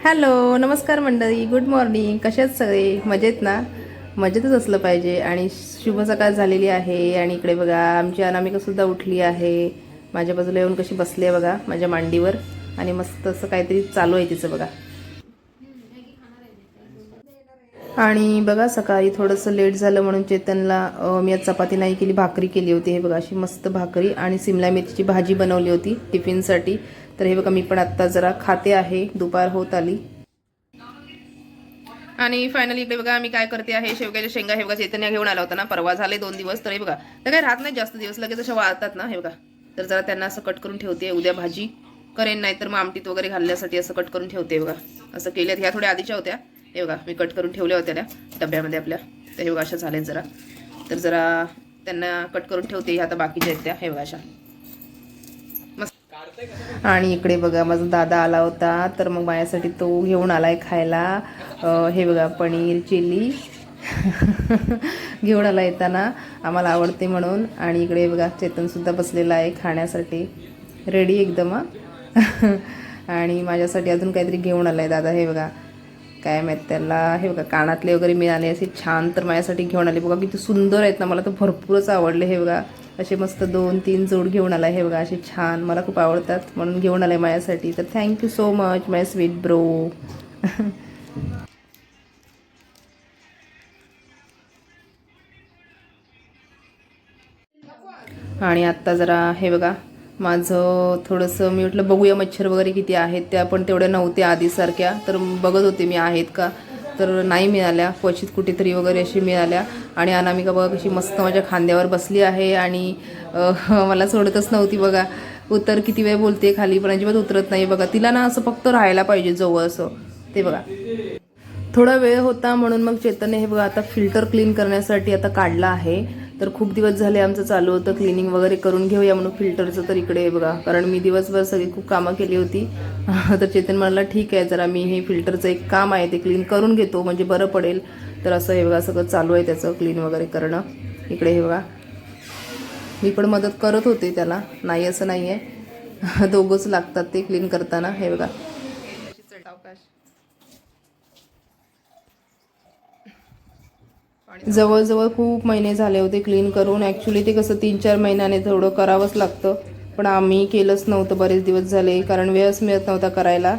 Hello, नमस्कार मंडळी. Good morning. कशात सगळे मजेत ना? मजेतच असलं पाहिजे. आणि शुभ सकाळ झालेली आहे. आणि इकडे बघा आमची अनामिका सुद्धा उठली आहे. माझ्या बाजूला येऊन कशी बसली आहे बघा माझ्या मांडीवर. आणि मस्त असं काहीतरी चालू आहे तिचं बघा. आणि बघा सकाळी थोडंसं लेट झालं म्हणून चेतनला मी आज चपाती नाही केली, भाकरी केली होती. हे बघा अशी मस्त भाकरी आणि सिमला मिरचीची भाजी बनवली होती टिफिनसाठी. तर हे बघा मी पण आत्ता जरा खाते आहे. दुपार होत आली. आणि फायनली इकडे बघा मी काय करते आहे, शेवग्याच्या शेंगा. हे बघा चैतन्य घेऊन आला होता ना, परवा झाले 2 दिवस. तर हे बघा तर काही राहत नाही जास्त दिवस, लगेच अशा वाळतात ना. हे बघा तर जरा त्यांना असं कट करून ठेवते. उद्या भाजी करेन, नाही तर मग आमटीत वगैरे घालण्यासाठी असं कट करून ठेवते. बघा असं केल्यात. ह्या थोड्या आधीच्या होत्या. हे बघा मी कट करून ठेवल्या होत्या त्या डब्यामध्ये आपल्या. तर हे बघा अशा झाल्यात जरा. तर जरा त्यांना कट करून ठेवते. आता बाकीच्या आहेत त्या. हे बघा अशा. आणि इकडे बघा माझा दादा आला होता, तर मग माझ्यासाठी तो घेऊन आलाय खायला. हे बघा पनीर चिली घेऊन आला येताना, आम्हाला आवडते म्हणून. आणि इकडे बघा चेतनसुद्धा बसलेला आहे खाण्यासाठी, रेडी एकदम. आणि माझ्यासाठी अजून काहीतरी घेऊन आलाय दादा. हे बघा काय माहीत त्याला. हे बघा कानातले वगैरे मिळाले असे छान, तर माझ्यासाठी घेऊन आले. बघा किती सुंदर आहेत ना, मला तर भरपूरच आवडले. हे बघा असे मस्त 2-3 जोड घेऊन आला. हे बघा असे छान, मला खूप आवडतात म्हणून घेऊन आले माझ्यासाठी. तर थँक्यू सो मच माय स्वीट ब्रो. आणि आत्ता जरा हे बघा माझं थोडंसं मी म्हटलं बघूया मच्छर वगैरे किती आहेत. त्या पण तेवढ्या नव्हत्या आधीसारख्या. तर बघत होते मी आहेत का, तर नाही मिळाल्या. क्वचित कुठेतरी वगैरे अशी मिळाल्या. आणि अनामिका बघा कशी मस्त माझ्या खांद्यावर बसली आहे. आणि मला सोडतच नव्हती बघा. उतर किती वेळ बोलते खाली, पण अजिबात उतरत नाही बघा. तिला ना असं फक्त राहायला पाहिजे जवळ असं. ते बघा थोडा वेळ होता म्हणून मग चेतनने हे बघा आता फिल्टर क्लीन करण्यासाठी आता काढला आहे. तर खूप दिवस झाले आमचं चालू होतं क्लिनिंग वगैरे करून घेऊया म्हणून फिल्टरचं. तर इकडे बघा कारण मी दिवसभर सगळी खूप कामं केली होती. तर चेतन म्हणाला ठीक आहे जरा मी हे फिल्टरचं एक काम आहे ते क्लीन करून घेतो म्हणजे बरं पडेल. तर असं हे बघा सगळं चालू आहे त्याचं क्लीन वगैरे करणं. इकडे हे बघा मी पण मदत करत होते त्याला, नाही असं नाही आहे. दोघंच लागतात ते क्लीन करताना. हे बघा जवळजवळ खूप महिने झाले होते क्लीन करून. ॲक्च्युली ते कसं 3-4 महिन्याने थोडं करावंच लागतं, पण आम्ही केलंच नव्हतं बरेच दिवस झाले, कारण वेळच मिळत नव्हता करायला.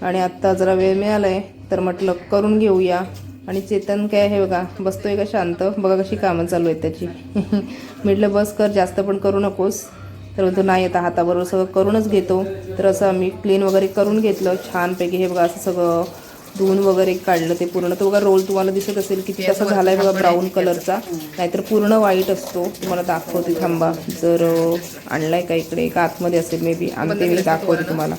आणि आत्ता जरा वेळ मिळाला आहे तर म्हटलं करून घेऊया. आणि चेतन काय हे बघा बसतोय का शांत, बघा कशी कामं चालू आहेत त्याची. म्हटलं बस कर, जास्त पण करू नकोस. तर तो नाही, आता हाताबरोबर सगळं करूनच घेतो. तर असं आम्ही क्लीन वगैरे करून घेतलं छानपैकी. हे बघा असं सगळं धुवून वगैरे काढलं ते पूर्ण. तो बघा रोल तुम्हाला दिसत असेल किती कसा झालाय बघा, ब्राऊन कलरचा, नाहीतर पूर्ण व्हाईट असतो. तुम्हाला दाखवते थांबा, जर आणलाय का इकडे का आतमध्ये असेल मे बी, आणते मी दाखवते तुम्हाला.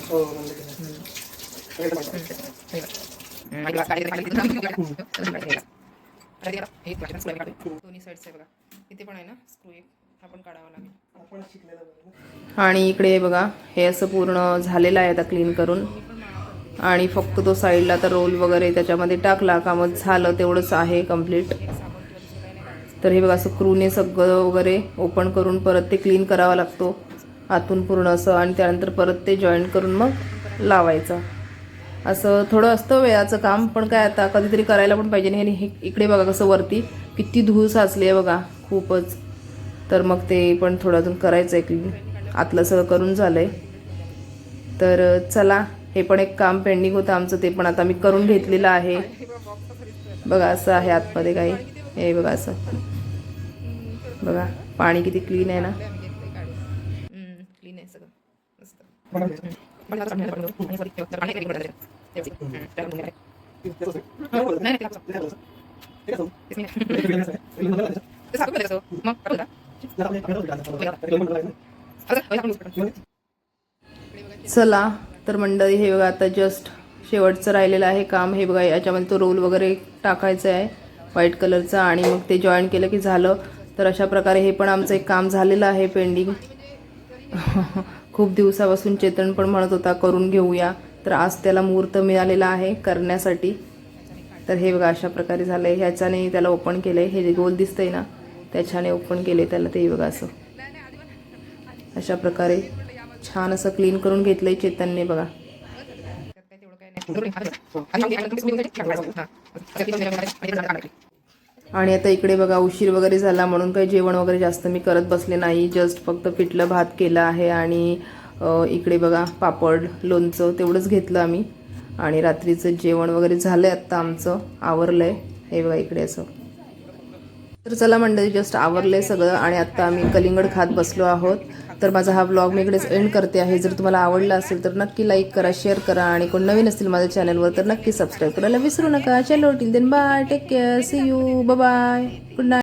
दोन्ही साईडचे बघा इथे पण आहे ना स्क्रू, एक हा पण काढावा लागेल. आणि इकडे बघा हे असं पूर्ण झालेलं आहे आता क्लीन करून. आणि फक्त तो साईडला तर रोल वगैरे त्याच्यामध्ये टाकला का मग झालं, तेवढंच आहे कंप्लीट. तर हे बघा असं क्रूने सगळं वगैरे ओपन करून परत ते क्लीन करावा लागतो आतून पूर्ण असं. आणि त्यानंतर परत ते जॉईंट करून मग लावायचं. असं थोडं असतं वेळाचं काम, पण काय आता कधीतरी करायला पण पाहिजे. नाही हे इकडे बघा कसं वरती किती धूळ साचली आहे बघा खूपच. तर मग ते पण थोडं अजून करायचं आहे क्लीन. आतलं सगळं करून झालं आहे. तर चला हे पण एक काम पेंडिंग होतं आमचं, ते पण आता मी करून घेतलेलं आहे. बघा असं आहे आतमध्ये काही, हे बघा असं बघा पाणी किती क्लीन आहे ना. क्लीन आहे सगळं मस्त. चला तर मंडळी हे बघा आता जस्ट शेवटचं राहिलेलं आहे काम. हे बघा याच्यामध्ये तो रोल वगैरे टाकायचा आहे व्हाईट कलरचा, आणि मग ते जॉईन केलं की झालं. तर अशा प्रकारे हे पण आमचं एक काम झालेलं आहे पेंडिंग. खूप दिवसापासून चेतन पण म्हणत होता करून घेऊया, तर आज त्याला मुहूर्त मिळालेला आहे करण्यासाठी. तर हे बघा अशा प्रकारे झालं आहे. ह्याच्याने त्याला ओपन केलं आहे, हे जे गोल दिसतंय ना त्याच्याने ओपन केले त्याला. ते बघा असं अशा प्रकारे छान असं क्लीन करून घेतलंय चेतनने बघा. आणि आता इकडे बघा उशीर वगैरे झाला म्हणून काही जेवण वगैरे जास्त मी करत बसले नाही. जस्ट फक्त पिठलं भात केलं आहे आणि इकडे बघा पापड लोणचं तेवढंच घेतलं आम्ही. आणि रात्रीचं जेवण वगैरे झालंय आत्ता आमचं आवरलंय. हे बघा इकडे असं. तर चला मंडळी जस्ट आवरलंय सगळं आणि आत्ता आम्ही कलिंगड खात बसलो आहोत. तर माझा हा व्लॉग मी इकडेच एंड करते आहे. जर तुम्हाला आवडला असेल तर नक्की लाईक करा, शेअर करा आणि कोण नवीन असतील माझ्या चॅनलवर तर नक्की सबस्क्राईब करायला विसरू नका. चलो till then bye, take care, see you, bye bye, good night.